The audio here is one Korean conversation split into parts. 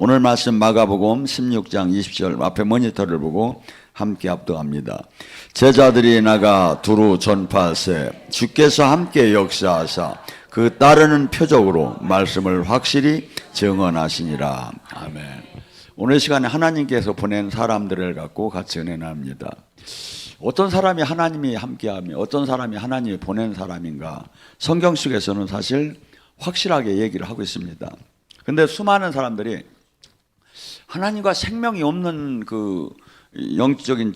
오늘 말씀 마가복음 16장 20절 앞에 모니터를 보고 함께 합독합니다. 제자들이 나가 두루 전파하세 주께서 함께 역사하사 그 따르는 표적으로 말씀을 확실히 증언하시니라. 아멘. 오늘 시간에 하나님께서 보낸 사람들을 갖고 같이 은혜 나눕니다. 어떤 사람이 하나님이 함께하며 어떤 사람이 하나님이 보낸 사람인가, 성경 속에서는 사실 확실하게 얘기를 하고 있습니다. 근데 수많은 사람들이 하나님과 생명이 없는 그 영적인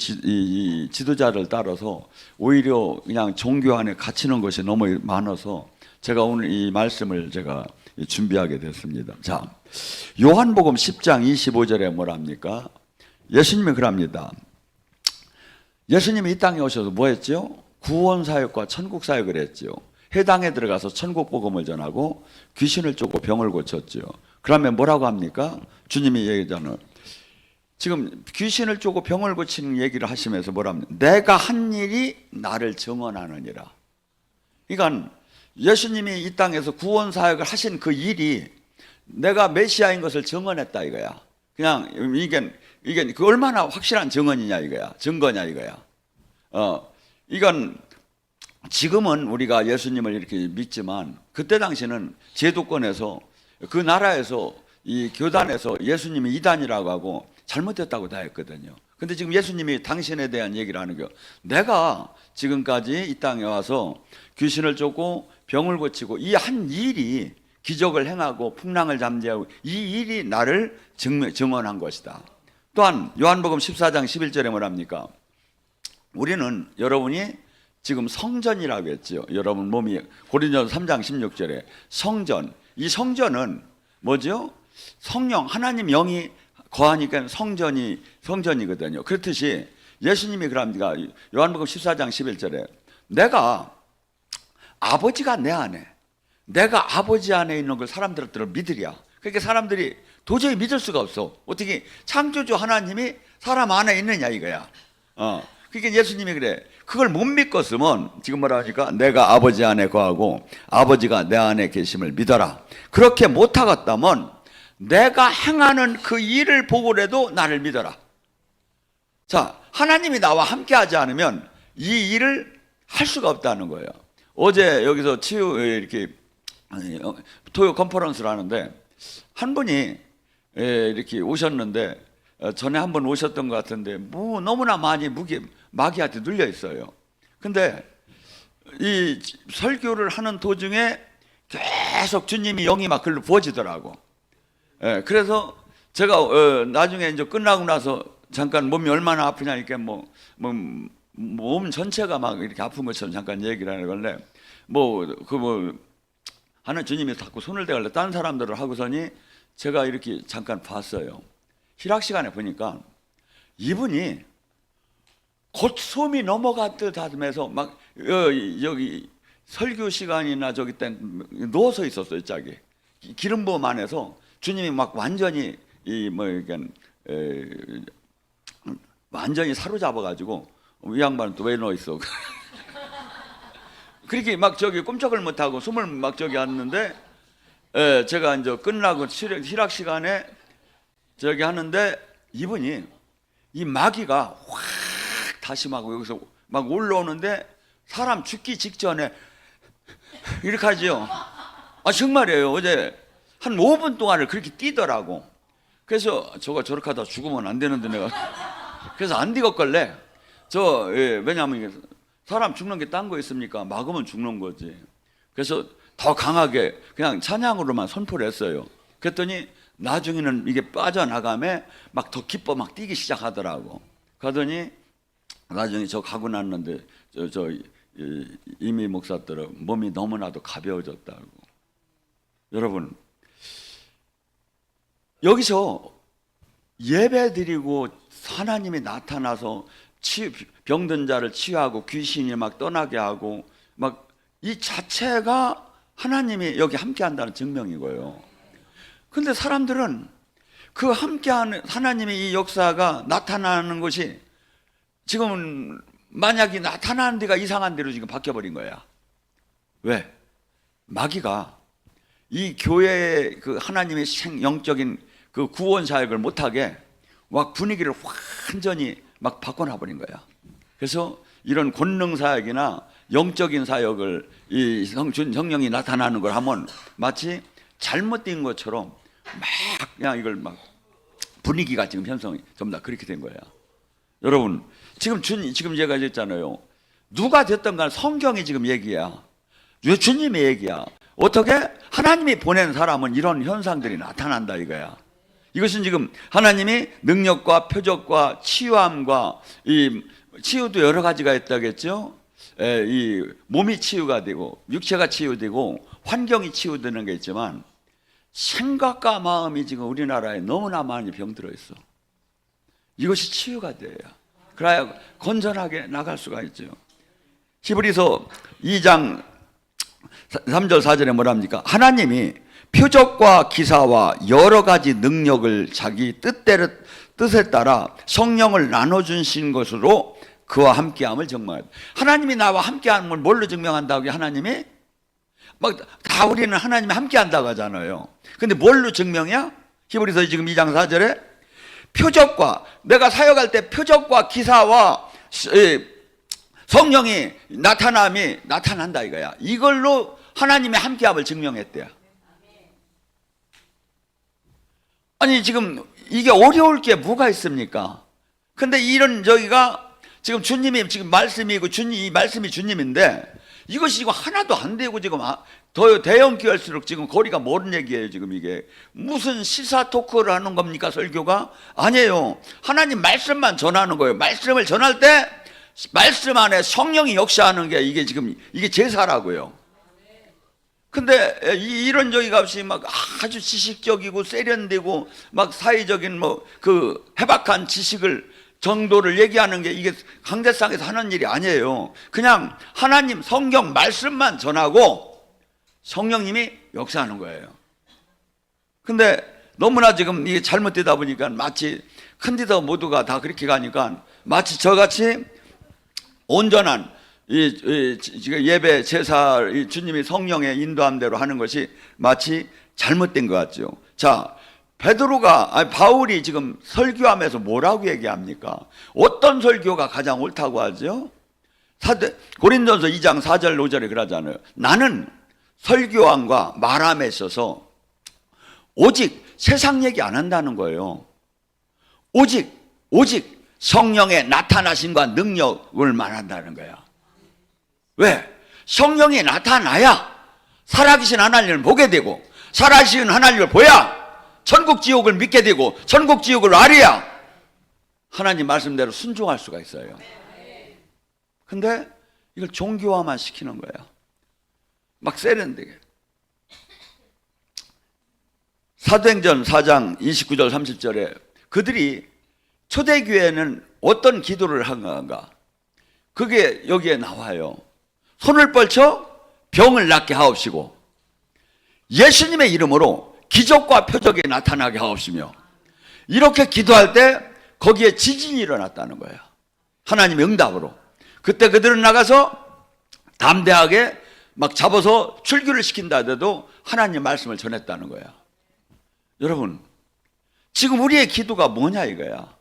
지도자를 따라서 오히려 그냥 종교 안에 갇히는 것이 너무 많아서 제가 오늘 이 말씀을 제가 준비하게 됐습니다. 자, 요한복음 10장 25절에 뭐랍니까? 예수님이 그럽니다. 예수님이 이 땅에 오셔서 뭐 했죠? 구원사역과 천국사역을 했죠. 해당에 들어가서 천국복음을 전하고 귀신을 쫓고 병을 고쳤죠. 그러면 뭐라고 합니까? 주님이 얘기하잖아요. 지금 귀신을 쫓고 병을 고치는 얘기를 하시면서 뭐랍니까? 내가 한 일이 나를 증언하느니라. 그러니까 예수님이 이 땅에서 구원사역을 하신 그 일이 내가 메시아인 것을 증언했다 이거야. 그냥 이게 그 얼마나 확실한 증언이냐 이거야. 증거냐 이거야. 이건 지금은 우리가 예수님을 이렇게 믿지만 그때 당시는 제도권에서 그 나라에서 이 교단에서 예수님이 이단이라고 하고 잘못했다고 다 했거든요. 근데 지금 예수님이 당신에 대한 얘기를 하는 거, 내가 지금까지 이 땅에 와서 귀신을 쫓고 병을 고치고 이 한 일이 기적을 행하고 풍랑을 잠재우고 이 일이 나를 증언한 것이다. 또한 요한복음 14장 11절에 뭐랍니까? 우리는 여러분이 지금 성전이라고 했죠. 여러분 몸이 고린도서 3장 16절에 성전, 이 성전은 뭐죠? 성령, 하나님 영이 거하니까 성전이거든요. 그렇듯이 예수님이 그럽니다. 요한복음 14장 11절에 내가 아버지가 내 안에, 내가 아버지 안에 있는 걸 사람들을 믿으랴. 그러니까 사람들이 도저히 믿을 수가 없어. 어떻게 창조주 하나님이 사람 안에 있느냐 이거야. 그러니까 예수님이 그래. 그걸 못 믿겠으면 지금 뭐라 하니까 내가 아버지 안에 거하고 아버지가 내 안에 계심을 믿어라. 그렇게 못하겠다면 내가 행하는 그 일을 보고라도 나를 믿어라. 자, 하나님이 나와 함께 하지 않으면 이 일을 할 수가 없다는 거예요. 어제 여기서 이렇게 토요 컨퍼런스를 하는데 한 분이 이렇게 오셨는데 전에 한 번 오셨던 것 같은데 뭐 너무나 많이 마귀한테 눌려 있어요. 근데 이 설교를 하는 도중에 계속 주님이 영이 막 글로 부어지더라고. 그래서 제가 나중에 이제 끝나고 나서 잠깐 몸이 얼마나 아프냐니까 몸 전체가 막 이렇게 아픈 것처럼 잠깐 얘기를 하는 건데 하는 주님이 자꾸 손을 대길래 다른 사람들을 하고서니 제가 이렇게 잠깐 봤어요. 희락 시간에 보니까 이분이 곧 숨이 넘어갔듯 하면서 막 여기 설교 시간이나 저기 때 누워서 있었어요. 짝이 기름 부음 안에서 주님이 막 완전히 완전히 사로잡아가지고 이 양반은 또 왜 누워 있어? 그렇게 막 저기 꼼짝을 못하고 숨을 막 저기 하는데 제가 이제 끝나고 희락 시간에 저기 하는데 이분이 이 마귀가 확 다시 막 여기서 막 올라오는데 사람 죽기 직전에 이렇게 하지요. 정말이에요. 어제 한 5분 동안을 그렇게 뛰더라고. 그래서 저렇게 하다 죽으면 안 되는데 내가 그래서 안 되겠걸래. 왜냐하면 사람 죽는 게 딴 거 있습니까? 막으면 죽는 거지. 그래서 더 강하게 그냥 찬양으로만 선포를 했어요. 그랬더니 나중에는 이게 빠져나가면 막 더 기뻐 막 뛰기 시작하더라고. 가더니 나중에 저 가고 났는데 이미 목사들은 몸이 너무나도 가벼워졌다고. 여러분 여기서 예배드리고 하나님이 나타나서 병든 자를 치유하고 귀신이 막 떠나게 하고 막 이 자체가 하나님이 여기 함께한다는 증명이고요. 근데 사람들은 그 함께하는 하나님의 이 역사가 나타나는 것이 지금은 만약에 나타나는 데가 이상한 데로 지금 바뀌어버린 거야. 왜? 마귀가 이 교회의 그 하나님의 영적인 그 구원 사역을 못하게 막 분위기를 완전히 막 바꿔놔버린 거야. 그래서 이런 권능 사역이나 영적인 사역을 이 성령이 나타나는 걸 하면 마치 잘못된 것처럼 막 그냥 이걸 막 분위기가 지금 형성이 전부 다 그렇게 된 거야. 여러분, 지금 제가 했잖아요. 누가 됐든 간 성경이 지금 얘기야. 주님의 얘기야. 어떻게? 하나님이 보낸 사람은 이런 현상들이 나타난다 이거야. 이것은 지금 하나님이 능력과 표적과 치유함과 이 치유도 여러 가지가 있다겠죠. 이 몸이 치유가 되고 육체가 치유되고 환경이 치유되는 게 있지만 생각과 마음이 지금 우리나라에 너무나 많이 병들어 있어. 이것이 치유가 돼야 그래야 건전하게 나갈 수가 있죠. 히브리서 2장 3절 4절에 뭐랍니까? 하나님이 표적과 기사와 여러 가지 능력을 자기 뜻에 따라 성령을 나눠주신 것으로 그와 함께함을 증명한다. 하나님이 나와 함께함을 뭘로 증명한다고? 하나님이 막 다 우리는 하나님이 함께한다고 하잖아요. 근데 뭘로 증명이야? 히브리서 지금 2장 4절에 표적과, 내가 사역할 때 표적과 기사와 성령이 나타남이 나타난다 이거야. 이걸로 하나님의 함께함을 증명했대요. 아니 지금 이게 어려울 게 뭐가 있습니까? 근데 이런 저기가 지금 주님이 지금 말씀이고 이 말씀이 주님인데 이것이 지금 하나도 안 되고 지금 더 대형 교회일수록 지금 거리가 먼 얘기예요. 지금 이게 무슨 시사 토크를 하는 겁니까? 설교가 아니에요. 하나님 말씀만 전하는 거예요. 말씀을 전할 때 말씀 안에 성령이 역사하는 게 이게 지금 이게 제사라고요. 근데 이런 저기가 없이 막 아주 지식적이고 세련되고 막 사회적인 뭐 그 해박한 지식을 정도를 얘기하는 게 이게 강대상에서 하는 일이 아니에요. 그냥 하나님 성경 말씀만 전하고 성령님이 역사하는 거예요. 근데 너무나 지금 이게 잘못되다 보니까 마치 큰 데서 모두가 다 그렇게 가니까 마치 저같이 온전한 지금 예배 제사 주님이 성령의 인도함대로 하는 것이 마치 잘못된 것 같죠. 자, 바울이 지금 설교하면서 뭐라고 얘기합니까? 어떤 설교가 가장 옳다고 하죠? 고린도전서 2장 4절 5절에 그러잖아요. 나는 설교함과 말함에 있어서 오직 세상 얘기 안 한다는 거예요. 오직 성령의 나타나심과 능력을 말한다는 거야. 왜? 성령이 나타나야 살아계신 하나님을 보게 되고 살아계신 하나님을 보야 천국 지옥을 믿게 되고 천국 지옥을 알아야 하나님 말씀대로 순종할 수가 있어요. 근데 이걸 종교화만 시키는 거야. 막 세련되게. 사도행전 4장 29절 30절에 그들이 초대교회는 어떤 기도를 한 건가? 그게 여기에 나와요. 손을 뻗쳐 병을 낫게 하옵시고 예수님의 이름으로 기적과 표적이 나타나게 하옵시며 이렇게 기도할 때 거기에 지진이 일어났다는 거예요. 하나님의 응답으로. 그때 그들은 나가서 담대하게 막 잡아서 출교를 시킨다 하더라도 하나님 말씀을 전했다는 거야. 여러분, 지금 우리의 기도가 뭐냐 이거야.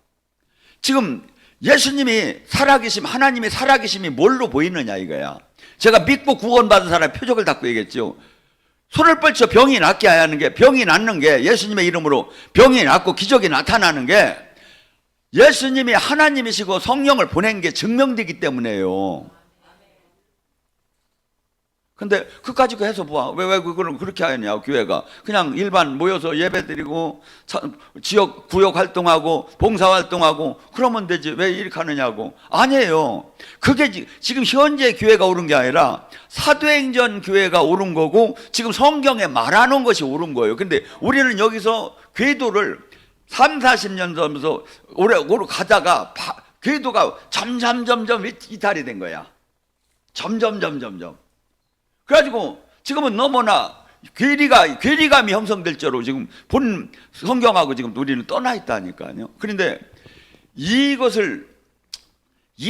지금 예수님이 살아계심, 하나님의 살아계심이 뭘로 보이느냐 이거야. 제가 믿고 구원받은 사람의 표적을 닦고 얘기했죠. 손을 뻗쳐 병이 낫게 하는 게, 병이 낫는 게 예수님의 이름으로 병이 낫고 기적이 나타나는 게 예수님이 하나님이시고 성령을 보낸 게 증명되기 때문에요. 근데 그까지 해서 봐. 왜 그걸 그렇게 하냐, 교회가. 그냥 일반 모여서 예배 드리고, 지역, 구역 활동하고, 봉사 활동하고, 그러면 되지. 왜 이렇게 하느냐고. 아니에요. 그게 지금 현재 교회가 옳은 게 아니라 사도행전 교회가 옳은 거고, 지금 성경에 말하는 것이 옳은 거예요. 근데 우리는 여기서 궤도를 3, 40년 전부터 오래 가다가 궤도가 점점 이탈이 된 거야. 점점. 그래가지고 지금은 너무나 괴리감이 형성될 정도로 지금 본 성경하고 지금 우리는 떠나 있다니까요. 그런데 이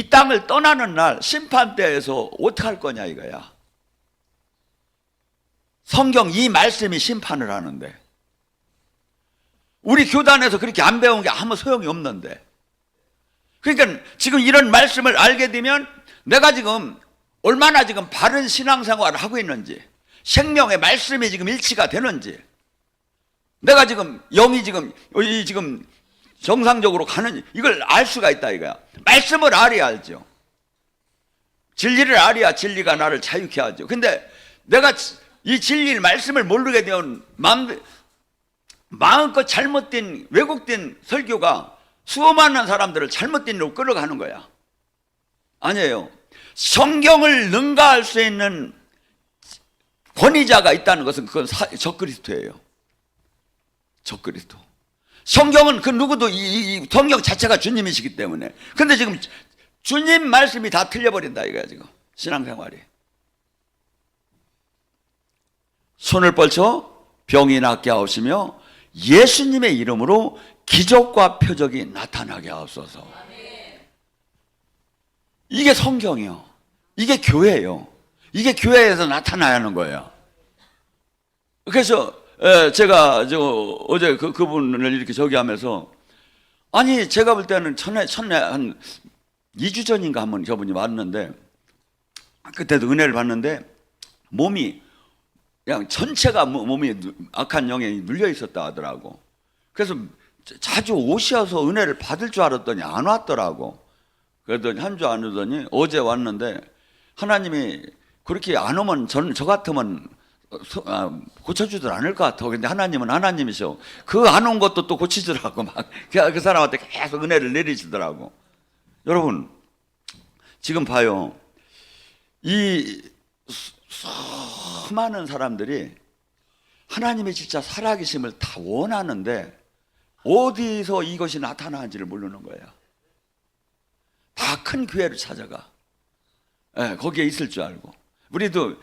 땅을 떠나는 날 심판대에서 어떻게 할 거냐 이거야. 성경 이 말씀이 심판을 하는데 우리 교단에서 그렇게 안 배운 게 아무 소용이 없는데. 그러니까 지금 이런 말씀을 알게 되면 내가 지금 얼마나 지금 바른 신앙생활을 하고 있는지, 생명의 말씀이 지금 일치가 되는지, 내가 지금 영이 지금 정상적으로 가는, 이걸 알 수가 있다 이거야. 말씀을 알아야 알죠. 진리를 알아야 진리가 나를 자유케 하죠. 근데 내가 이 진리의 말씀을 모르게 되면 마음껏 잘못된, 왜곡된 설교가 수많은 사람들을 잘못된 일로 끌어가는 거야. 아니에요. 성경을 능가할 수 있는 권위자가 있다는 것은 그건 적그리스도예요. 적그리스도. 성경은 그 누구도 이 성경 자체가 주님이시기 때문에. 근데 지금 주님 말씀이 다 틀려버린다 이거야 지금 신앙생활이. 손을 뻗쳐 병이 낫게 하옵시며 예수님의 이름으로 기적과 표적이 나타나게 하옵소서. 이게 성경이요. 이게 교회예요. 이게 교회에서 나타나야 하는 거예요. 그래서 제가 어제 그분을 이렇게 저기 하면서, 아니 제가 볼 때는 전에 한 2주 전인가 한번 저분이 왔는데, 그때도 은혜를 받는데 몸이 그냥 전체가 몸이 악한 영에 눌려 있었다 하더라고. 그래서 자주 오셔서 은혜를 받을 줄 알았더니 안 왔더라고. 그랬더니 한 주 안 오더니 어제 왔는데, 하나님이 그렇게 안 오면 저 같으면 고쳐주들 않을 것 같아. 근데 하나님은 하나님이셔. 그 안 온 것도 또 고치더라고. 막 그 사람한테 계속 은혜를 내리시더라고. 여러분 지금 봐요. 이 수많은 사람들이 하나님의 진짜 살아계심을 다 원하는데 어디서 이것이 나타나는지를 모르는 거예요. 다 큰 교회를 찾아가. 거기에 있을 줄 알고. 우리도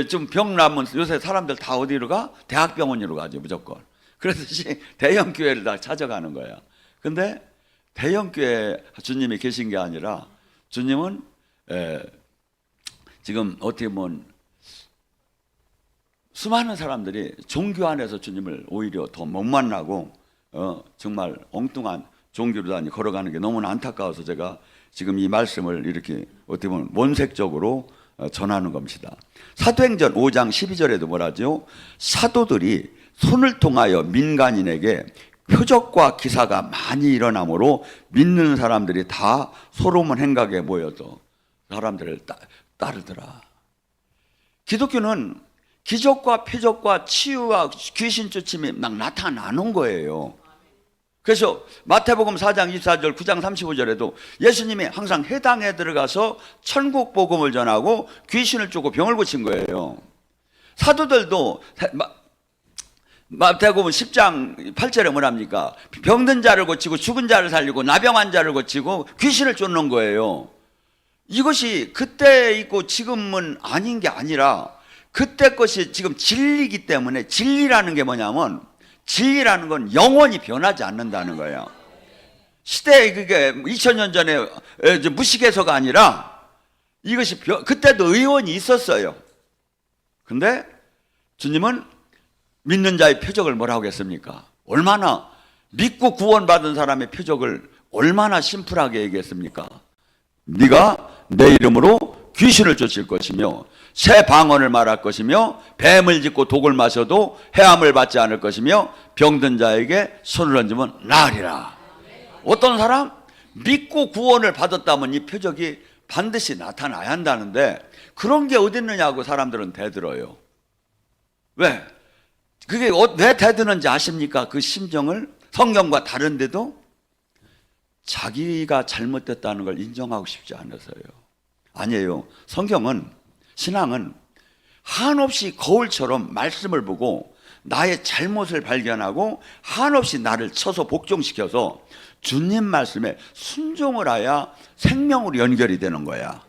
좀 병 나면 요새 사람들 다 어디로 가? 대학병원으로 가죠 무조건. 그래서 대형 교회를 다 찾아가는 거야. 근데 대형 교회 주님이 계신 게 아니라, 주님은 지금 어떻게 보면 수많은 사람들이 종교 안에서 주님을 오히려 더 못 만나고 정말 엉뚱한 종교로 다니 걸어가는 게 너무나 안타까워서 제가 지금 이 말씀을 이렇게 어떻게 보면 원색적으로 전하는 겁니다. 사도행전 5장 12절에도 뭐라죠? 사도들이 손을 통하여 민간인에게 표적과 기사가 많이 일어나므로 믿는 사람들이 다 소로몬 행각에 모여서 사람들을 따르더라. 기독교는 기적과 표적과 치유와 귀신 쫓임이 막 나타나는 거예요. 그래서 마태복음 4장 24절, 9장 35절에도 예수님이 항상 해당에 들어가서 천국 복음을 전하고 귀신을 쫓고 병을 고친 거예요. 사도들도 마태복음 10장 8절에 뭐랍니까? 병든 자를 고치고 죽은 자를 살리고 나병한 자를 고치고 귀신을 쫓는 거예요. 이것이 그때 있고 지금은 아닌 게 아니라 그때 것이 지금 진리이기 때문에, 진리라는 게 뭐냐면, 진리라는 건 영원히 변하지 않는다는 거예요. 시대에 그게 2000년 전에 무식해서가 아니라 이것이 그때도 의원이 있었어요. 근데 주님은 믿는 자의 표적을 뭐라고 했습니까? 얼마나 믿고 구원받은 사람의 표적을 얼마나 심플하게 얘기했습니까? 네가 내 이름으로 귀신을 쫓을 것이며 새 방언을 말할 것이며 뱀을 짚고 독을 마셔도 해함을 받지 않을 것이며 병든 자에게 손을 얹으면 나으리라. 어떤 사람? 믿고 구원을 받았다면 이 표적이 반드시 나타나야 한다는데 그런 게 어디 있느냐고 사람들은 대들어요. 왜? 그게 왜 대드는지 아십니까? 그 심정을. 성경과 다른데도 자기가 잘못됐다는 걸 인정하고 싶지 않아서요. 아니에요. 성경은, 신앙은 한없이 거울처럼 말씀을 보고 나의 잘못을 발견하고 한없이 나를 쳐서 복종시켜서 주님 말씀에 순종을 하야 생명으로 연결이 되는 거야.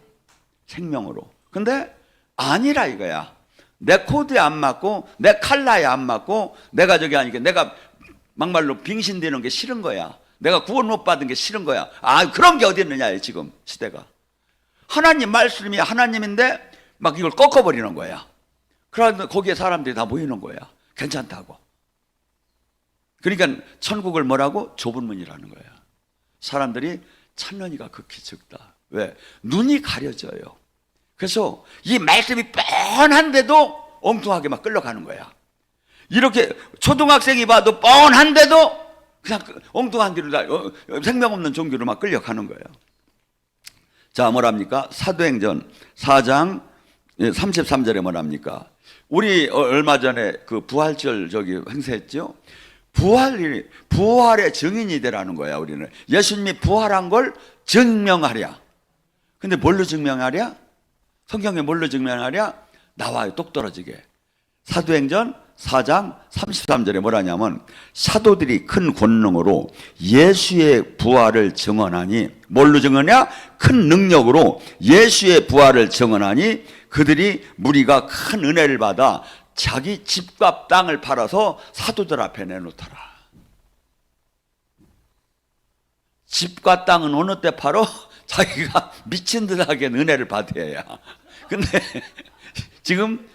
생명으로. 근데 아니라 이거야. 내 코드에 안 맞고 내 칼라에 안 맞고 내가 저기 하니까 내가 막말로 빙신되는 게 싫은 거야. 내가 구원 못 받은 게 싫은 거야. 그런 게 어디 있느냐 지금 시대가. 하나님 말씀이 하나님인데 막 이걸 꺾어버리는 거야. 그러다 거기에 사람들이 다 모이는 거야. 괜찮다고. 그러니까 천국을 뭐라고? 좁은 문이라는 거예요. 사람들이 찾는 이가 극히 적다. 왜? 눈이 가려져요. 그래서 이 말씀이 뻔한데도 엉뚱하게 막 끌려가는 거야. 이렇게 초등학생이 봐도 뻔한데도 그냥 엉뚱한 길로 생명 없는 종교로 막 끌려가는 거예요. 자, 뭐랍니까? 사도행전 4장 33절에 뭐랍니까? 우리 얼마 전에 그 부활절 행사했죠? 부활의 증인이 되라는 거야. 우리는 예수님이 부활한 걸 증명하랴. 근데 뭘로 증명하랴? 성경에 뭘로 증명하랴? 나와요, 똑 떨어지게. 사도행전 4장 33절에 뭐라냐면, 사도들이 큰 권능으로 예수의 부활을 증언하니, 뭘로 증언하냐? 큰 능력으로 예수의 부활을 증언하니 그들이 무리가 큰 은혜를 받아 자기 집과 땅을 팔아서 사도들 앞에 내놓더라. 집과 땅은 어느 때 팔어? 자기가 미친 듯하게 은혜를 받아야. 근데 지금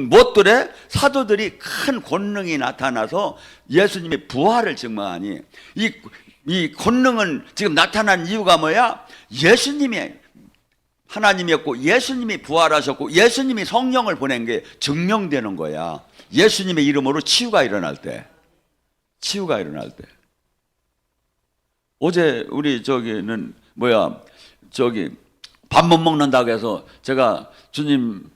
무엇들에 사도들이 큰 권능이 나타나서 예수님의 부활을 증명하니, 이 권능은 지금 나타난 이유가 뭐야? 예수님이 하나님이었고 예수님이 부활하셨고 예수님이 성령을 보낸 게 증명되는 거야. 예수님의 이름으로 치유가 일어날 때. 어제 우리 밥 못 먹는다고 해서 제가 주님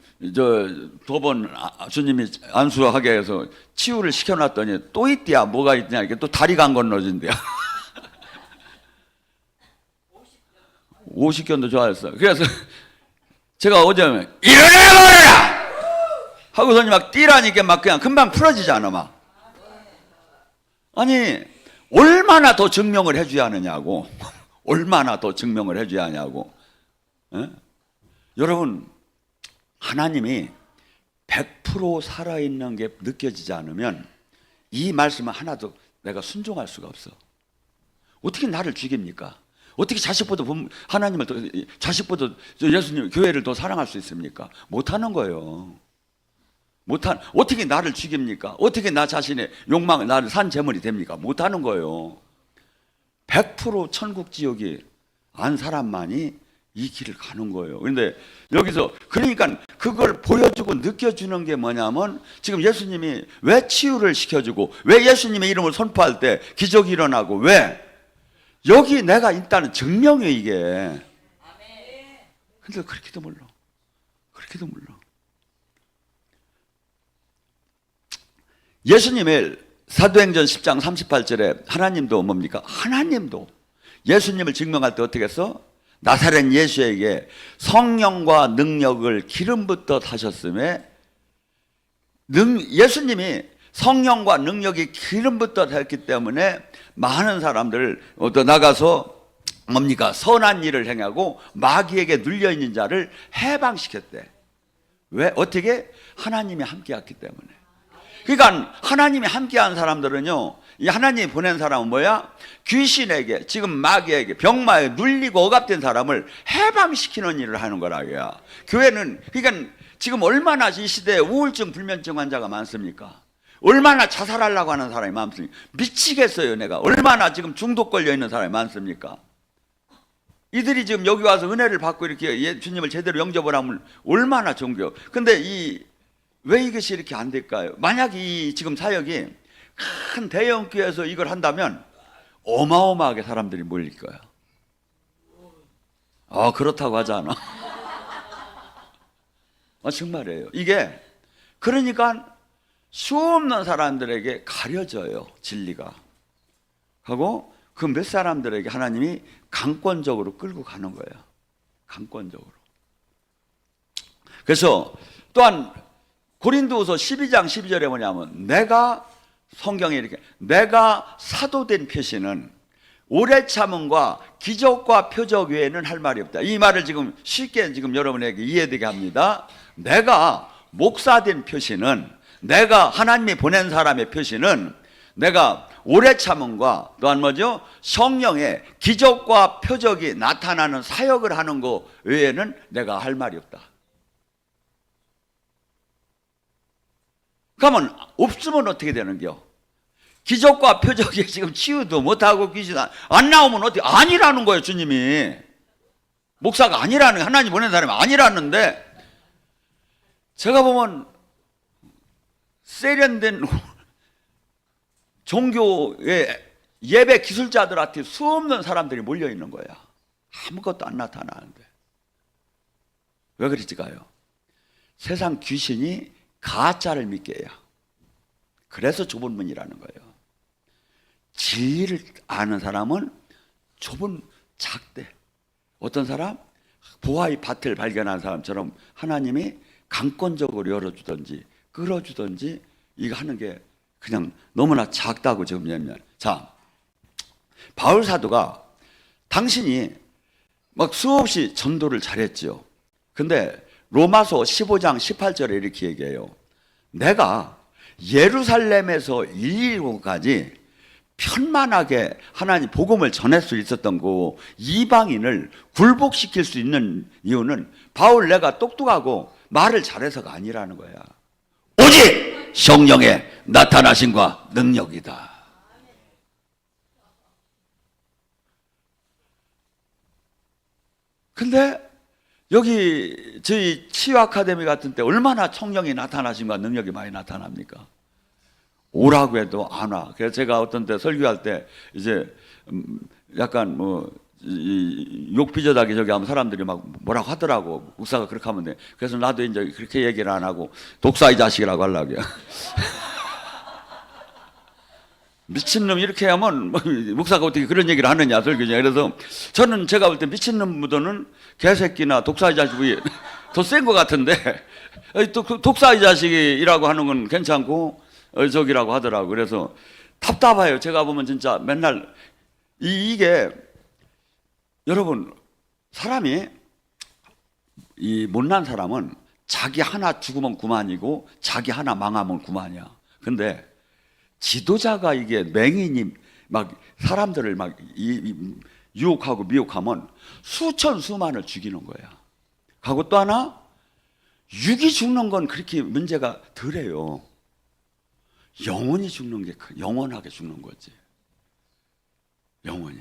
두 번 주님이 안수하게 해서 치유를 시켜놨더니 또 있디야. 뭐가 있냐, 이게 또 다리가 안 건너진대요. 50견도 좋아했어. 그래서 제가 어제 일어나버려라 하고서니 막 뛰라니까 막 그냥 금방 풀어지잖아. 막 아니 얼마나 더 증명을 해줘야 하느냐고. 얼마나 더 증명을 해줘야 하냐고. 에? 여러분, 하나님이 100% 살아있는 게 느껴지지 않으면 이 말씀은 하나도 내가 순종할 수가 없어. 어떻게 나를 죽입니까? 어떻게 자식보다 하나님을 더, 자식보다 예수님 교회를 더 사랑할 수 있습니까? 못하는 거예요. 어떻게 나를 죽입니까? 어떻게 나 자신의 욕망, 나를 산 재물이 됩니까? 못하는 거예요. 100% 천국 지옥이 안 사람만이 이 길을 가는 거예요. 그런데 여기서 그러니까 그걸 보여주고 느껴주는 게 뭐냐면, 지금 예수님이 왜 치유를 시켜주고 왜 예수님의 이름을 선포할 때 기적이 일어나고, 왜 여기 내가 있다는 증명이에요, 이게. 근데 그렇게도 몰라. 예수님의 사도행전 10장 38절에 하나님도 뭡니까? 하나님도 예수님을 증명할 때 어떻게 했어? 나사렛 예수에게 성령과 능력을 기름부터 타셨음에, 예수님이 성령과 능력이 기름부터 했기 때문에 많은 사람들 나가서 뭡니까? 선한 일을 행하고 마귀에게 눌려있는 자를 해방시켰대. 왜? 어떻게? 하나님이 함께했기 때문에. 그러니까 하나님이 함께한 사람들은요, 이 하나님이 보낸 사람은 뭐야? 귀신에게, 지금 마귀에게, 병마에 눌리고 억압된 사람을 해방시키는 일을 하는 거라고요. 교회는, 그러니까 지금 얼마나 이 시대에 우울증, 불면증 환자가 많습니까? 얼마나 자살하려고 하는 사람이 많습니까? 미치겠어요, 내가. 얼마나 지금 중독 걸려 있는 사람이 많습니까? 이들이 지금 여기 와서 은혜를 받고 이렇게 주님을 제대로 영접을 하면 얼마나 존귀해요. 근데 왜 이것이 이렇게 안 될까요? 만약 이 지금 사역이 큰 대형교회에서 이걸 한다면 어마어마하게 사람들이 몰릴 거야. 그렇다고 하지 않아? 정말이에요. 이게 그러니까 수없는 사람들에게 가려져요, 진리가. 하고 그 몇 사람들에게 하나님이 강권적으로 끌고 가는 거예요. 강권적으로. 그래서 또한 고린도후서 12장 12절에 뭐냐면, 성경에 이렇게 내가 사도된 표시는 오래 참음과 기적과 표적 외에는 할 말이 없다. 이 말을 지금 쉽게 지금 여러분에게 이해되게 합니다. 내가 목사된 표시는, 내가 하나님이 보낸 사람의 표시는 내가 오래 참음과 또한 뭐죠? 성령의 기적과 표적이 나타나는 사역을 하는 것 외에는 내가 할 말이 없다. 그러면 없으면 어떻게 되는겨? 기적과 표적이 지금 치유도 못하고 귀신 안 나오면 어떻게 아니라는 거예요. 주님이 목사가 아니라는, 하나님 보낸 사람이 아니라는데, 제가 보면 세련된 종교의 예배 기술자들한테 수없는 사람들이 몰려있는 거야. 아무것도 안 나타나는데. 왜 그랬을까요? 세상 귀신이 가짜를 믿게 해요. 그래서 좁은 문이라는 거예요. 진리를 아는 사람은 좁은 작대. 어떤 사람? 보아의 밭을 발견한 사람처럼 하나님이 강권적으로 열어주든지 끌어주든지 이거 하는 게 그냥 너무나 작다고 지금 얘기하면. 자, 바울 사도가 당신이 막 수없이 전도를 잘했죠. 근데 로마서 15장 18절에 이렇게 얘기해요. 내가 예루살렘에서 일일국까지 편만하게 하나님 복음을 전할 수 있었던 거, 이방인을 굴복시킬 수 있는 이유는 바울 내가 똑똑하고 말을 잘해서가 아니라는 거야. 오직 성령의 나타나심과 능력이다. 근데 여기 저희 치유 아카데미 같은 때 얼마나 성령이 나타나심과 능력이 많이 나타납니까? 오라고 해도 안 와. 그래서 제가 어떤 때 설교할 때 이제 약간 욕 삐져다기 저기 하면 사람들이 막 뭐라고 하더라고. 목사가 그렇게 하면 돼. 그래서 나도 이제 그렇게 얘기를 안 하고 독사 이 자식이라고 하려고요. 미친놈 이렇게 하면 목사가 어떻게 그런 얘기를 하느냐 설교냐. 그래서 저는 제가 볼 때 미친놈보다는 개새끼나 독사 이 자식이 더 센 것 같은데 또 독사 이 자식이라고 하는 건 괜찮고 저기라고 하더라고. 그래서 답답해요. 제가 보면 진짜 맨날 이게 여러분, 사람이 이 못난 사람은 자기 하나 죽으면 그만이고 자기 하나 망하면 그만이야. 근데 지도자가 이게 맹인이 막 사람들을 막 유혹하고 미혹하면 수천 수만을 죽이는 거야. 하고 또 하나, 육이 죽는 건 그렇게 문제가 덜해요. 영혼이 죽는 게 영원하게 죽는 거지. 영원히.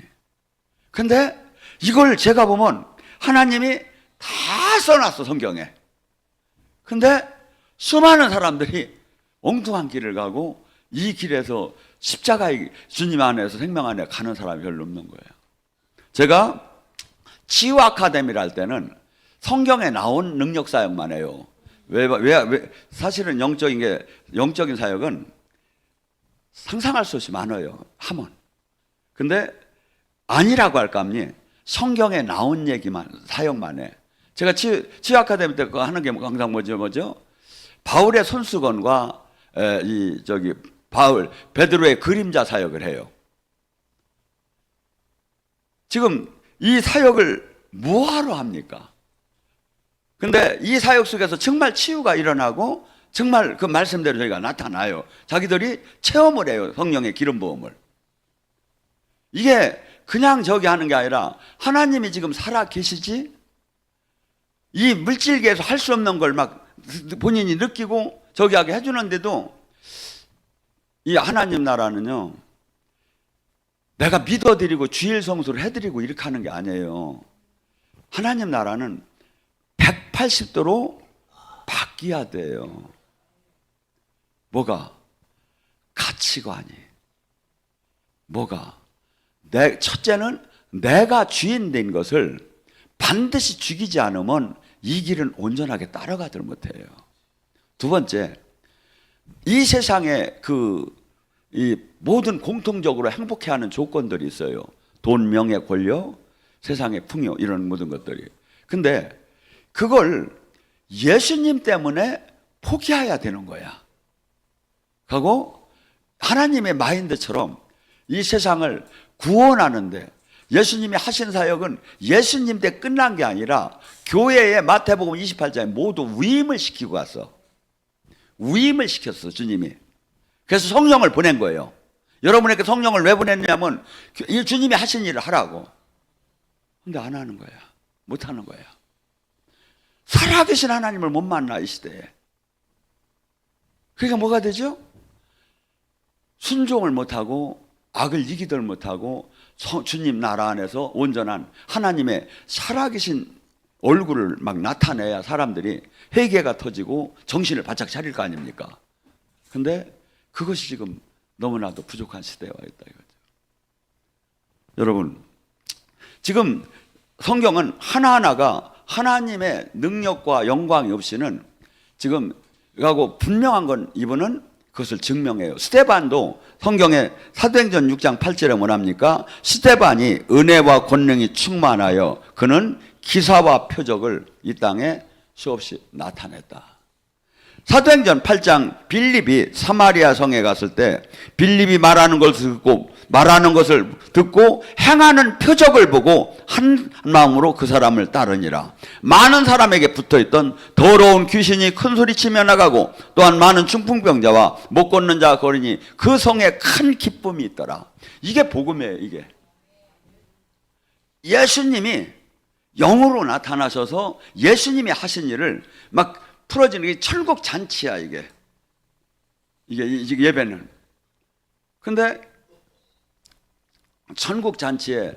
근데 이걸 제가 보면 하나님이 다 써놨어, 성경에. 근데 수많은 사람들이 엉뚱한 길을 가고 이 길에서 십자가의 주님 안에서 생명 안에 가는 사람이 별로 없는 거예요. 제가 치유 아카데미를 할 때는 성경에 나온 능력 사역만 해요. 왜 사실은 영적인 사역은 상상할 수 없이 많아요. 하면. 근데 아니라고 할까 하니 성경에 나온 얘기만, 사역만 해. 제가 치유 아카데미 때 하는 게 항상 뭐죠? 바울의 손수건과 베드로의 그림자 사역을 해요. 지금 이 사역을 뭐하러 합니까? 근데 이 사역 속에서 정말 치유가 일어나고 정말 그 말씀대로 저희가 나타나요. 자기들이 체험을 해요. 성령의 기름 부음을. 이게 그냥 저기 하는 게 아니라 하나님이 지금 살아 계시지? 이 물질계에서 할 수 없는 걸 막 본인이 느끼고 저기 하게 해주는데도 이 하나님 나라는요, 내가 믿어드리고 주일 성수를 해드리고 이렇게 하는 게 아니에요. 하나님 나라는 180도로 바뀌어야 돼요. 뭐가? 가치관이. 뭐가? 첫째는 내가 주인 된 것을 반드시 죽이지 않으면 이 길은 온전하게 따라가들 못해요. 두 번째, 이 세상에 이 모든 공통적으로 행복해하는 조건들이 있어요. 돈, 명예, 권력, 세상의 풍요, 이런 모든 것들이. 근데 그걸 예수님 때문에 포기해야 되는 거야. 하고 하나님의 마인드처럼 이 세상을 구원하는데, 예수님이 하신 사역은 예수님 때 끝난 게 아니라 교회에 마태복음 28장에 모두 위임을 시키고 갔어. 위임을 시켰어, 주님이. 그래서 성령을 보낸 거예요. 여러분에게 성령을 왜 보냈냐면 이 주님이 하신 일을 하라고. 근데 안 하는 거야. 못 하는 거야. 살아계신 하나님을 못 만나, 이 시대에. 그러니까 뭐가 되죠? 순종을 못하고 악을 이기들 못하고 주님 나라 안에서 온전한 하나님의 살아계신 얼굴을 막 나타내야 사람들이 회개가 터지고 정신을 바짝 차릴 거 아닙니까? 근데 그것이 지금 너무나도 부족한 시대에 와 있다 이거죠. 여러분, 지금 성경은 하나하나가 하나님의 능력과 영광이 없이는 지금 하고 분명한 건 이분은 그것을 증명해요. 스데반도 성경의 사도행전 6장 8절에 뭐랍니까? 스데반이 은혜와 권능이 충만하여 그는 기사와 표적을 이 땅에 수없이 나타냈다. 사도행전 8장 빌립이 사마리아 성에 갔을 때 빌립이 말하는 것을 듣고 행하는 표적을 보고 한 마음으로 그 사람을 따르니라. 많은 사람에게 붙어있던 더러운 귀신이 큰 소리치며 나가고 또한 많은 중풍병자와 못 걷는 자가 거리니 그 성에 큰 기쁨이 있더라. 이게 복음이에요. 이게 예수님이 영으로 나타나셔서 예수님이 하신 일을 막 풀어지는 게 천국 잔치야. 이게 예배는. 근데 천국 잔치에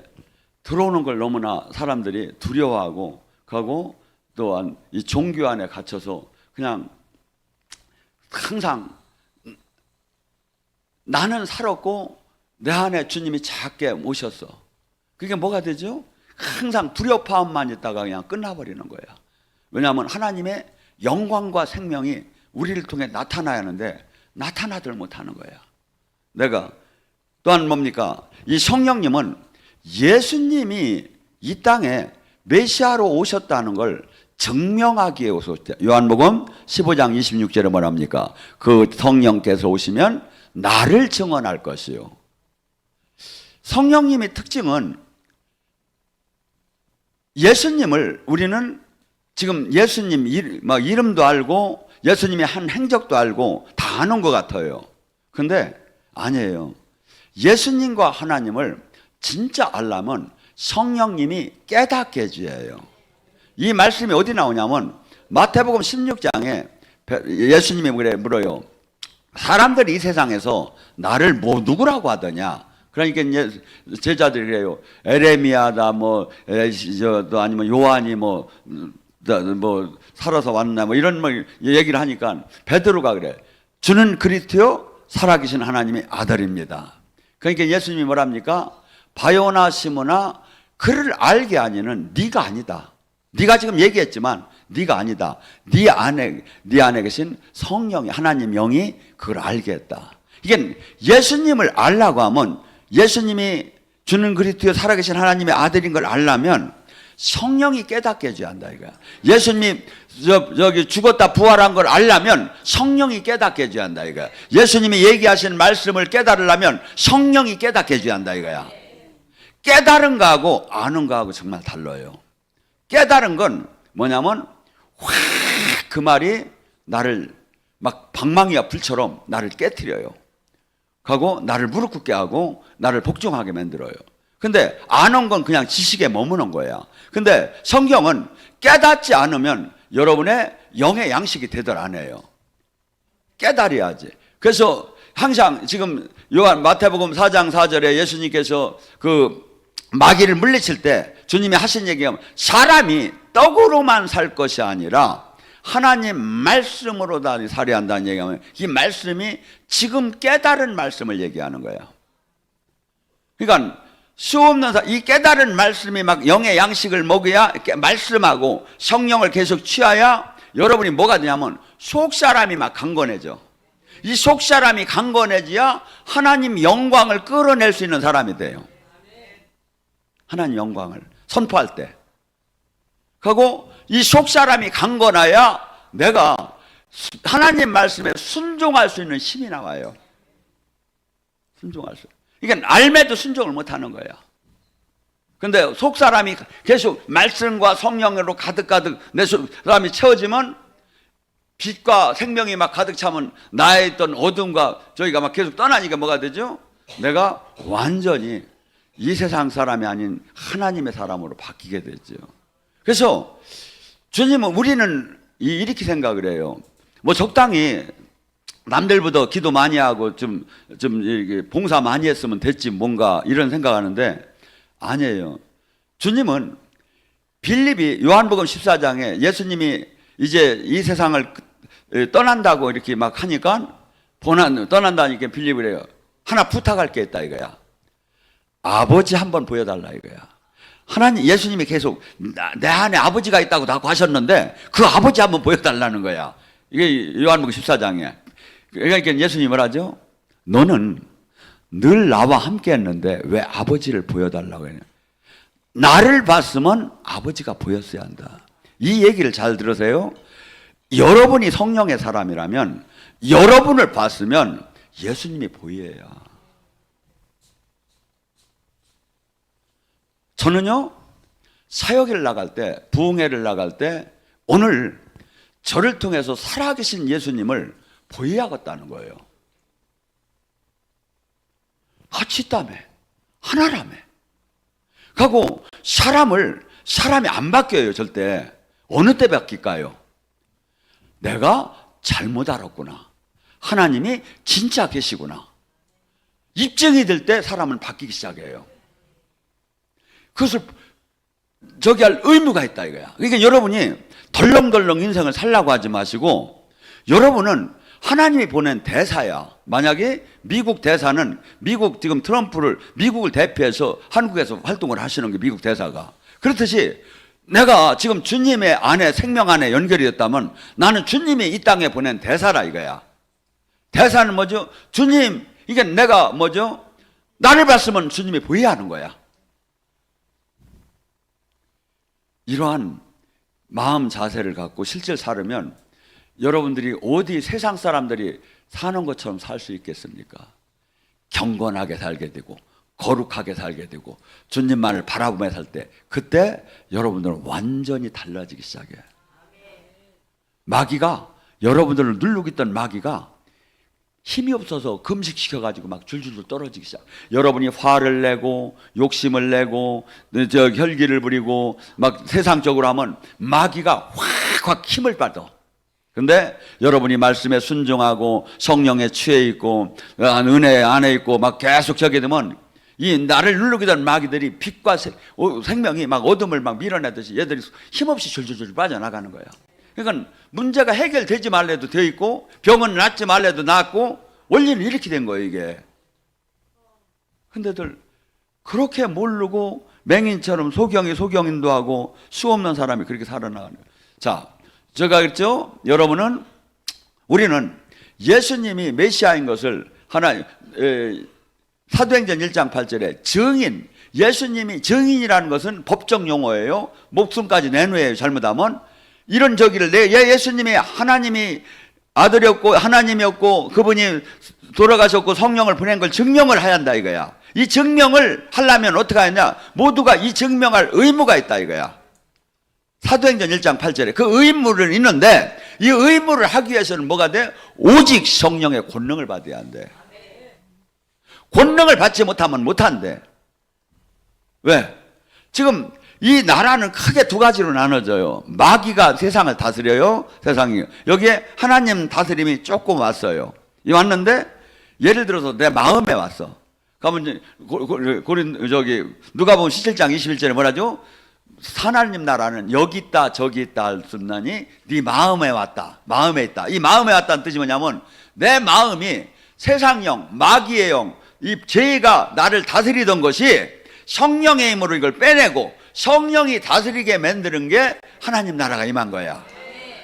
들어오는 걸 너무나 사람들이 두려워하고 가고 또한 이 종교 안에 갇혀서 그냥 항상 나는 살았고 내 안에 주님이 작게 오셨어. 그게 뭐가 되죠? 항상 불협화음만 있다가 그냥 끝나버리는 거야. 왜냐하면 하나님의 영광과 생명이 우리를 통해 나타나야 하는데 나타나들 못하는 거야. 내가 또한 뭡니까? 이 성령님은 예수님이 이 땅에 메시아로 오셨다는 걸 증명하기에 오셨다. 요한복음 15장 26절에 뭐랍니까? 그 성령께서 오시면 나를 증언할 것이요. 성령님의 특징은 예수님을 우리는 지금 예수님 이름도 알고 예수님이 한 행적도 알고 다 아는 것 같아요. 근데 아니에요. 예수님과 하나님을 진짜 알려면 성령님이 깨닫게 해줘야 해요. 이 말씀이 어디 나오냐면 마태복음 16장에 예수님이 물어요. 사람들이 이 세상에서 나를 누구라고 하더냐? 그러니까 이제 제자들이 그래요. 에레미야다 또 아니면 요한이 살아서 왔나 이런 얘기를 하니까 베드로가 그래. 주는 그리스도요 살아계신 하나님의 아들입니다. 그러니까 예수님이 뭐랍니까? 바요나 시모나 그를 알게 하니는 네가 아니다. 네가 지금 얘기했지만 네가 아니다. 네 안에 계신 성령이 하나님 영이 그걸 알게 했다. 이게 예수님을 알라고 하면 예수님이 주는 그리스도요 살아계신 하나님의 아들인 걸 알려면 성령이 깨닫게 해줘야 한다 이거야. 예수님이 저기 죽었다 부활한 걸 알려면 성령이 깨닫게 해줘야 한다 이거야. 예수님이 얘기하신 말씀을 깨달으려면 성령이 깨닫게 해줘야 한다 이거야. 깨달은 거하고 아는 거하고 정말 달라요. 깨달은 건 뭐냐면 확 그 말이 나를 막 방망이와 불처럼 나를 깨트려요. 하고 나를 무릎 꿇게 하고 나를 복종하게 만들어요. 근데 아는 건 그냥 지식에 머무는 거야. 근데 성경은 깨닫지 않으면 여러분의 영의 양식이 되들 안 해요. 깨달아야지. 그래서 항상 지금 마태복음 4장 4절에 예수님께서 그 마귀를 물리칠 때 주님이 하신 얘기가 사람이 떡으로만 살 것이 아니라 하나님 말씀으로 다 살아야 한다는 얘기하면 이 말씀이 지금 깨달은 말씀을 얘기하는 거야. 그러니까 수없는 이 깨달은 말씀이 막 영의 양식을 먹어야 말씀하고 성령을 계속 취하야 여러분이 뭐가 되냐면 속사람이 막 강건해져. 이 속사람이 강건해져야 하나님 영광을 끌어낼 수 있는 사람이 돼요. 하나님 영광을 선포할 때. 그리고 이 속사람이 강건해야 내가 하나님 말씀에 순종할 수 있는 힘이 나와요. 순종할 수. 그러니까 알매도 순종을 못하는 거야. 근데 속사람이 계속 말씀과 성령으로 가득가득 내 사람이 채워지면 빛과 생명이 막 가득 차면 나에 있던 어둠과 저희가 막 계속 떠나니까 뭐가 되죠? 내가 완전히 이 세상 사람이 아닌 하나님의 사람으로 바뀌게 되죠. 그래서 주님은 우리는 이렇게 생각을 해요. 뭐 적당히 남들보다 기도 많이 하고 좀 이렇게 봉사 많이 했으면 됐지 뭔가 이런 생각하는데 아니에요. 주님은 빌립이 요한복음 14장에 예수님이 이제 이 세상을 떠난다고 이렇게 막 하니까 떠난다니까 빌립을 해요. 하나 부탁할 게 있다 이거야. 아버지 한번 보여달라 이거야. 하나님 예수님이 계속 내 안에 아버지가 있다고 다 하셨는데 그 아버지 한번 보여달라는 거야. 이게 요한복음 14장에. 그러니까 예수님이 뭐라죠? 너는 늘 나와 함께 했는데 왜 아버지를 보여달라고 했냐. 나를 봤으면 아버지가 보였어야 한다. 이 얘기를 잘 들으세요. 여러분이 성령의 사람이라면 여러분을 봤으면 예수님이 보여야. 저는요 사역을 나갈 때 부흥회를 나갈 때 오늘 저를 통해서 살아계신 예수님을 보여야겠다는 거예요. 같이 있다며 하나라며. 하고 사람이 안 바뀌어요 절대. 어느 때 바뀔까요? 내가 잘못 알았구나. 하나님이 진짜 계시구나. 입증이 될 때 사람은 바뀌기 시작해요. 그것을 할 의무가 있다 이거야. 그러니까 여러분이 덜렁덜렁 인생을 살라고 하지 마시고 여러분은 하나님이 보낸 대사야. 만약에 미국 대사는 지금 트럼프를 미국을 대표해서 한국에서 활동을 하시는 게 미국 대사가 그렇듯이 내가 지금 주님의 안에 생명 안에 연결이 됐다면 나는 주님이 이 땅에 보낸 대사라 이거야. 대사는 뭐죠? 주님 이게 내가 뭐죠? 나를 봤으면 주님이 보여야 하는 거야. 이러한 마음 자세를 갖고 실제로 살으면 여러분들이 어디 세상 사람들이 사는 것처럼 살 수 있겠습니까? 경건하게 살게 되고 거룩하게 살게 되고 주님만을 바라보며 살 때 그때 여러분들은 완전히 달라지기 시작해요. 마귀가 여러분들을 누르고 있던 마귀가 힘이 없어서 금식시켜가지고 막 줄줄줄 떨어지기 시작. 여러분이 화를 내고 욕심을 내고 혈기를 부리고 막 세상적으로 하면 마귀가 확 힘을 받아. 근데 여러분이 말씀에 순종하고 성령에 취해 있고 은혜 안에 있고 막 계속 저게 되면 이 나를 누르게 된 마귀들이 빛과 생명이 막 어둠을 막 밀어내듯이 얘들이 힘없이 줄줄줄 빠져나가는 거야. 그러니까 문제가 해결되지 말래도 돼 있고 병은 낫지 말래도 낫고 원리는 이렇게 된 거예요 이게. 근데들 그렇게 모르고 맹인처럼 소경인도 하고 수 없는 사람이 그렇게 살아나가는 거예요. 자, 제가 그랬죠. 우리는 예수님이 메시아인 것을 사도행전 1장 8절에 증인, 예수님이 증인이라는 것은 법적 용어예요. 목숨까지 내놓아요 잘못하면. 이런 저기를 예수님이 하나님이 아들이었고 하나님이었고 그분이 돌아가셨고 성령을 보낸 걸 증명을 해야 한다 이거야. 이 증명을 하려면 어떻게 하냐? 모두가 이 증명할 의무가 있다 이거야. 사도행전 1장 8절에 그 의무는 있는데 이 의무를 하기 위해서는 뭐가 돼? 오직 성령의 권능을 받아야 한대. 권능을 받지 못하면 못한대. 왜? 지금 이 나라는 크게 두 가지로 나눠져요. 마귀가 세상을 다스려요. 세상이. 여기에 하나님 다스림이 조금 왔어요. 이 왔는데 예를 들어서 내 마음에 왔어. 그러면 누가복음 17장 21절에 뭐라죠? 하나님 나라는 여기 있다 저기 있다 할 수 없나니 네 마음에 왔다. 마음에 있다. 이 마음에 왔다는 뜻이 뭐냐면 내 마음이 세상형, 마귀의 영, 이 죄가 나를 다스리던 것이 성령의 힘으로 이걸 빼내고 성령이 다스리게 만드는 게 하나님 나라가 임한 거야.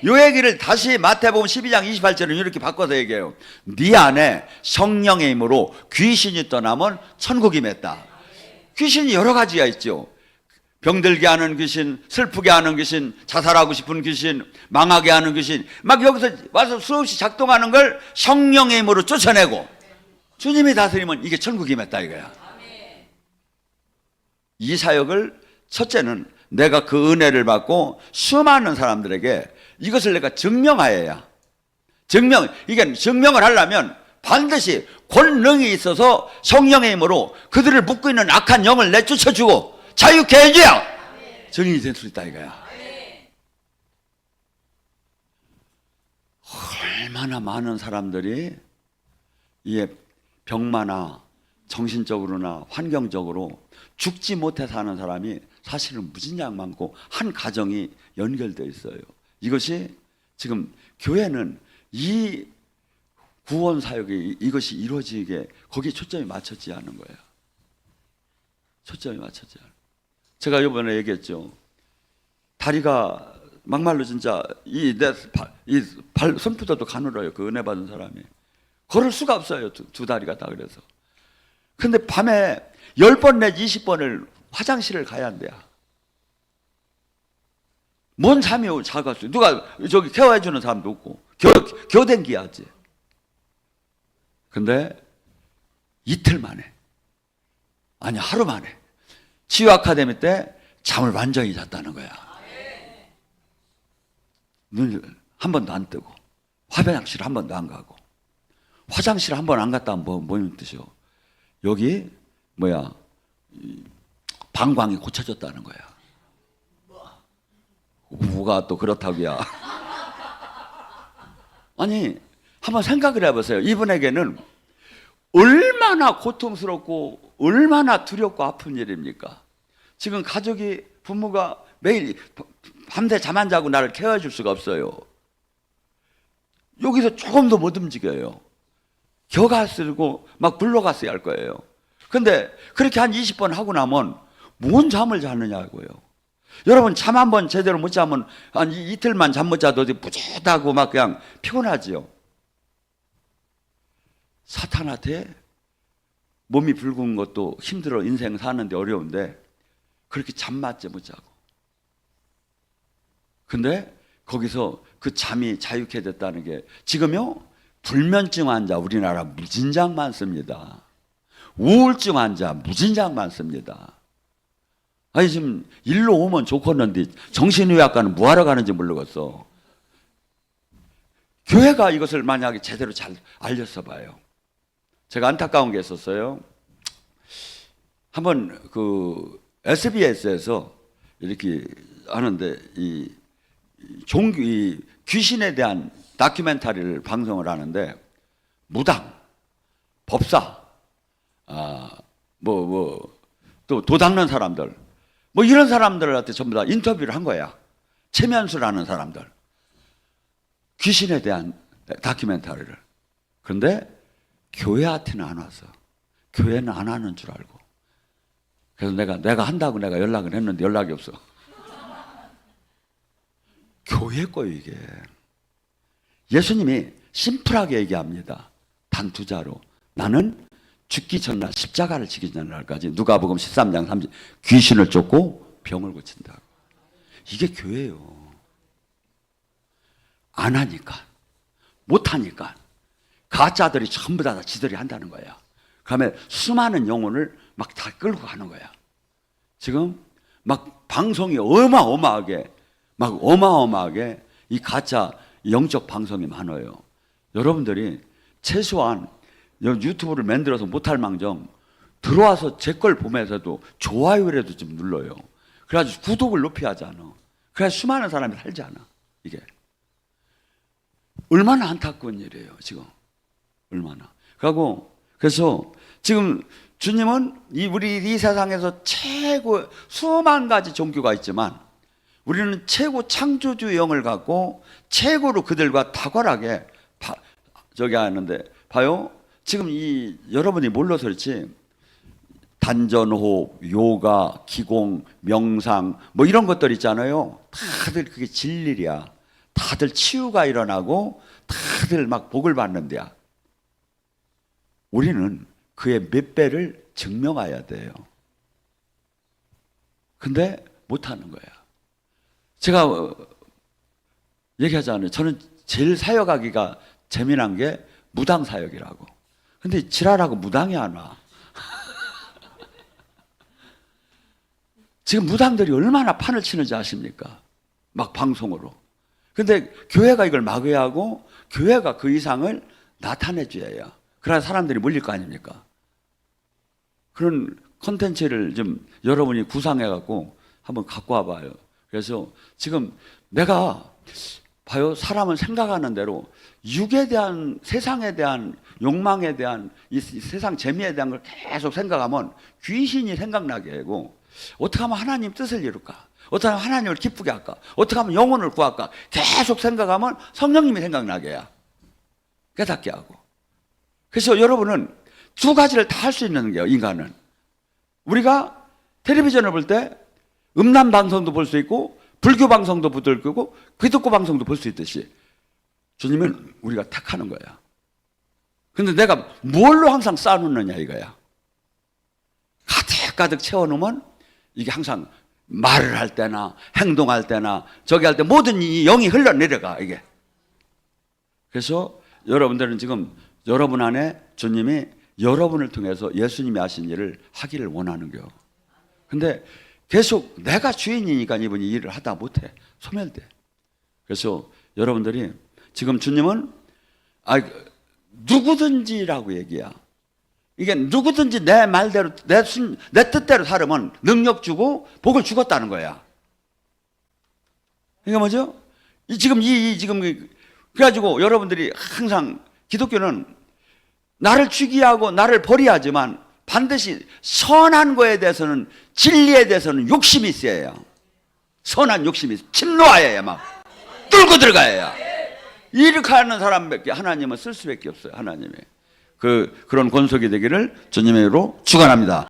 이 얘기를 다시 마태복음 12장 28절은 이렇게 바꿔서 얘기해요. 네 안에 성령의 힘으로 귀신이 떠나면 천국이 맺다. 귀신이 여러 가지가 있죠. 병들게 하는 귀신, 슬프게 하는 귀신, 자살하고 싶은 귀신, 망하게 하는 귀신, 막 여기서 와서 수없이 작동하는 걸 성령의 힘으로 쫓아내고 주님이 다스리면 이게 천국이 맺다 이거야. 이 사역을 첫째는 내가 그 은혜를 받고 수많은 사람들에게 이것을 내가 증명하여야. 이게 증명을 하려면 반드시 권능이 있어서 성령의 힘으로 그들을 묶고 있는 악한 영을 내쫓아주고 자유케 해줘야 증인이 될 수 있다 이거야. 얼마나 많은 사람들이 이게 병마나 정신적으로나 환경적으로 죽지 못해 사는 사람이 사실은 무진장 많고 한 가정이 연결되어 있어요. 이것이 지금 교회는 이 구원 사역이 이것이 이루어지게 거기에 초점이 맞춰지지 않은 거예요. 초점이 맞춰지지 않아요. 제가 이번에 얘기했죠. 다리가 막말로 진짜 이 발 손부터도 가늘어요. 그 은혜 받은 사람이 걸을 수가 없어요. 두 다리가 다. 그래서 근데 밤에 10번 내지 20번을 화장실을 가야 한대요. 뭔 잠이 작았어요. 누가 저기 케어해 주는 사람도 없고 교댕기야지. 근데 이틀 만에, 아니 하루 만에 치유 아카데미 때 잠을 완전히 잤다는 거야. 눈 한 번도 안 뜨고 화장실 한 번도 안 가고. 화장실 한 번 안 갔다 하면 뭐는 뜻이요? 여기 방광이 고쳐졌다는 거야. 뭐가 또 그렇다고야. 아니 한번 생각을 해보세요. 이분에게는 얼마나 고통스럽고 얼마나 두렵고 아픈 일입니까? 지금 가족이 부모가 매일 밤새 잠 안 자고 나를 케어해 줄 수가 없어요. 여기서 조금도 못 움직여요. 겨가 쓰고 막 굴러갔어야 할 거예요. 근데 그렇게 한 20번 하고 나면 뭔 잠을 자느냐고요. 여러분 잠 한 번 제대로 못 자면 한 이틀만 잠 못 자도 뿌듯하고 막 그냥 피곤하지요. 사탄한테 몸이 붉은 것도 힘들어. 인생 사는데 어려운데 그렇게 잠맞지 못 자고. 근데 거기서 그 잠이 자유케 됐다는 게 지금요 불면증 환자 우리나라 무진장 많습니다. 우울증 환자 무진장 많습니다. 아니 지금 일로 오면 좋겠는데 정신의학과는 뭐하러 가는지 모르겠어. 교회가 이것을 만약에 제대로 잘 알렸어 봐요. 제가 안타까운 게 있었어요. 한번 그 SBS에서 이렇게 하는데 이 귀신에 대한 다큐멘터리를 방송을 하는데 무당, 법사, 또 도닦는 사람들, 이런 사람들한테 전부 다 인터뷰를 한 거야. 최면수라는 사람들. 귀신에 대한 다큐멘터리를. 그런데 교회한테는 안 왔어. 교회는 안 하는 줄 알고. 그래서 내가 한다고 내가 연락을 했는데 연락이 없어. 교회 거예요, 이게. 예수님이 심플하게 얘기합니다. 단 두 자로. 나는 죽기 전날, 십자가를 지기 전날까지 누가복음 13장 30 귀신을 쫓고 병을 고친다고. 이게 교회예요. 안 하니까, 못 하니까 가짜들이 전부 다 지들이 한다는 거야. 그다음에 수많은 영혼을 막 다 끌고 가는 거야. 지금 막 방송이 어마어마하게 이 가짜 영적 방송이 많아요. 여러분들이 최소한 유튜브를 만들어서 못할 망정 들어와서 제 걸 보면서도 좋아요라도 좀 눌러요. 그래가지고 구독을 높이 하잖아. 그래야 수많은 사람이 살지 않아. 이게 얼마나 안타까운 일이에요 지금. 얼마나. 그래서 지금 주님은 우리 이 세상에서 최고 수만 가지 종교가 있지만 우리는 최고 창조주 영을 갖고 최고로 그들과 탁월하게 저기 하는데 봐요. 지금 여러분이 몰라서 그렇지 단전호흡, 요가, 기공, 명상 이런 것들 있잖아요. 다들 그게 진리야. 다들 치유가 일어나고 다들 막 복을 받는데야. 우리는 그의 몇 배를 증명해야 돼요. 근데 못하는 거야. 제가 얘기하잖아요. 저는 제일 사역하기가 재미난 게 무당 사역이라고. 근데 지랄하고 무당이 안 와. 지금 무당들이 얼마나 판을 치는지 아십니까? 막 방송으로. 근데 교회가 이걸 막아야 하고 교회가 그 이상을 나타내 줘야 해요. 그래야 사람들이 몰릴 거 아닙니까? 그런 콘텐츠를 좀 여러분이 구상해 갖고 한번 갖고 와봐요. 그래서 지금 내가 봐요. 사람은 생각하는 대로 육에 대한, 세상에 대한 욕망에 대한, 이 세상 재미에 대한 걸 계속 생각하면 귀신이 생각나게 하고, 어떻게 하면 하나님 뜻을 이룰까? 어떻게 하면 하나님을 기쁘게 할까? 어떻게 하면 영혼을 구할까? 계속 생각하면 성령님이 생각나게 해야 깨닫게 하고. 그래서 여러분은 두 가지를 다 할 수 있는 게요, 인간은. 우리가 텔레비전을 볼 때 음란 방송도 볼 수 있고 불교 방송도 볼 수 있고 기독교 방송도 볼 수 있듯이 주님은 우리가 택하는 거야. 근데 내가 뭘로 항상 쌓아놓느냐 이거야. 가득가득 채워놓으면 이게 항상 말을 할 때나 행동할 때나 저기 할 때 모든 이 영이 흘러내려가 이게. 그래서 여러분들은 지금 여러분 안에 주님이 여러분을 통해서 예수님이 하신 일을 하기를 원하는 거예요. 근데 계속 내가 주인이니까 이분이 일을 하다 못해. 소멸돼. 그래서 여러분들이 지금 주님은 누구든지라고 얘기야. 이게 누구든지 내 말대로 내 뜻대로 살으면 능력 주고 복을 주겠다는 거야. 이게 뭐죠? 지금 그래가지고 여러분들이 항상 기독교는 나를 죽이하고 나를 버리하지만 반드시 선한 거에 대해서는, 진리에 대해서는 욕심이 있어야 해요. 선한 욕심이 있어요. 침노하여야 해요. 막 뚫고 들어가야 해요. 이렇게 하는 사람밖에 하나님은 쓸 수밖에 없어요. 하나님이 그런 권속이 되기를 주님의 이름으로 축원합니다.